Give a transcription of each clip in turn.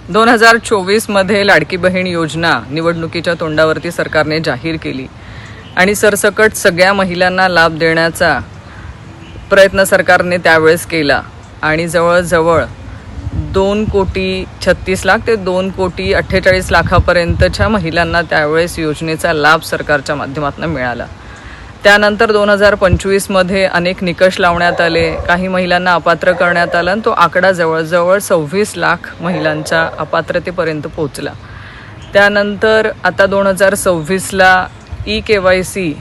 2024 मध्ये लाडकी बहीण योजना निवडणुकीच्या तोंडावरती सरकारने जाहीर केली आणि सरसकट सगळ्या महिलांना लाभ देण्याचा प्रयत्न सरकारने त्यावेळेस केला आणि जवळजवळ 2,36,00,000 ते 2,48,00,000 महिलांना त्यावेळेस योजनेचा लाभ सरकारच्या माध्यमातून मिळाला। त्यानंतर 2025 मध्ये अनेक निकष लावण्यात आले, काही महिलांना अपात्र करण्यात आला आणि तो आकडा जवळजवळ 26 लाख महिलांच्या अपात्रतेपर्यंत पोहोचला। त्यानंतर आता 2026ला KYC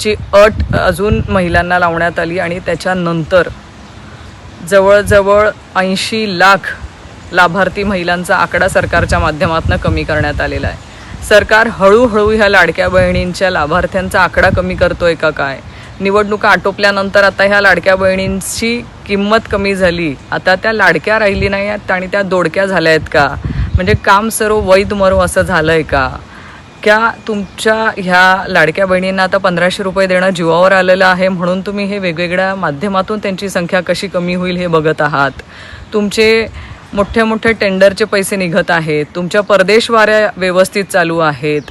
ची अट अजून महिलांना लावण्यात आली आणि त्याच्यानंतर जवळजवळ 80 लाख लाभार्थी महिलांचा आकडा सरकारच्या माध्यमातून कमी करण्यात आलेला आहे। सरकार हळूहळू ह्या लाडक्या बहिणींच्या लाभार्थ्यांचा आकडा कमी करतोय का काय? निवडणुका आटोपल्यानंतर आता ह्या लाडक्या बहिणींची किंमत कमी झाली, आता त्या लाडक्या राहिली नाही आहेत आणि त्या दोडक्या झाल्या आहेत का? म्हणजे काम सरो वैध मरो असं झालंय का? क्या तुमच्या ह्या लाडक्या बहिणींना आता 1500 रुपये देणं जीवावर आलेलं आहे म्हणून तुम्ही हे वेगवेगळ्या माध्यमातून त्यांची संख्या कशी कमी होईल हे बघत आहात? तुमचे मोठे टेंडरचे पैसे निघत आहेत, तुमच्या परदेशवाऱ्या व्यवस्थित चालू आहेत।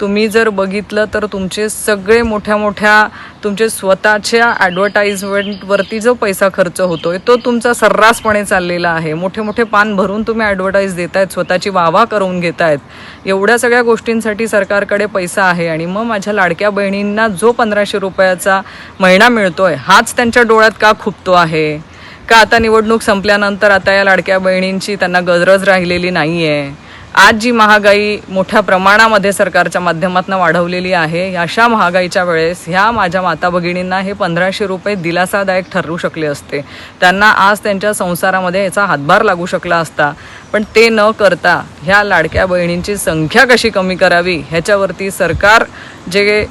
तुम्ही जर बघितलं तर तुमचे सगळे मोठ्या तुमचे स्वतःच्या ॲडव्हर्टाइजमेंटवरती जो पैसा खर्च होतोय तो तुमचा सर्रासपणे चाललेला आहे। मोठे पान भरून तुम्ही ॲडव्हर्टाइज देतायत, स्वतःची वाहवा करून घेतायत। एवढ्या सगळ्या गोष्टींसाठी सरकारकडे पैसा आहे आणि मग माझ्या लाडक्या बहिणींना जो 1500 रुपयाचा महिना मिळतोय हाच त्यांच्या डोळ्यात का खुपतो आहे का? आता निवडणूक संपल्यानंतर आता या लाडक्या बहिणींची त्यांना गरज राहिलेली नाही आहे। आज जी महागाई मोठ्या प्रमाणामध्ये सरकारच्या माध्यमातून वाढवलेली आहे, अशा महागाईच्या वेळेस ह्या माझ्या माता भगिनींना हे 1500 रुपये दिलासादायक ठरू शकले असते। त्यांना आज त्यांच्या संसारामध्ये याचा हातभार लागू शकला असता, पण ते न करता ह्या लाडक्या बहिणींची संख्या कशी कमी करावी ह्याच्यावरती सरकार जे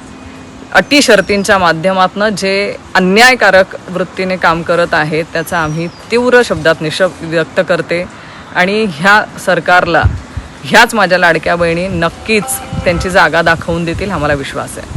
अटी शर्तींच्या माध्यमातून जे अन्यायकारक वृत्तीने काम करत आहेत त्याचा आम्ही तीव्र शब्दात निषेध व्यक्त करते आणि ह्या सरकारला ह्याच माझ्या लाडक्या बहिणी नक्कीच त्यांची जागा दाखवून देतील, आम्हाला विश्वास आहे।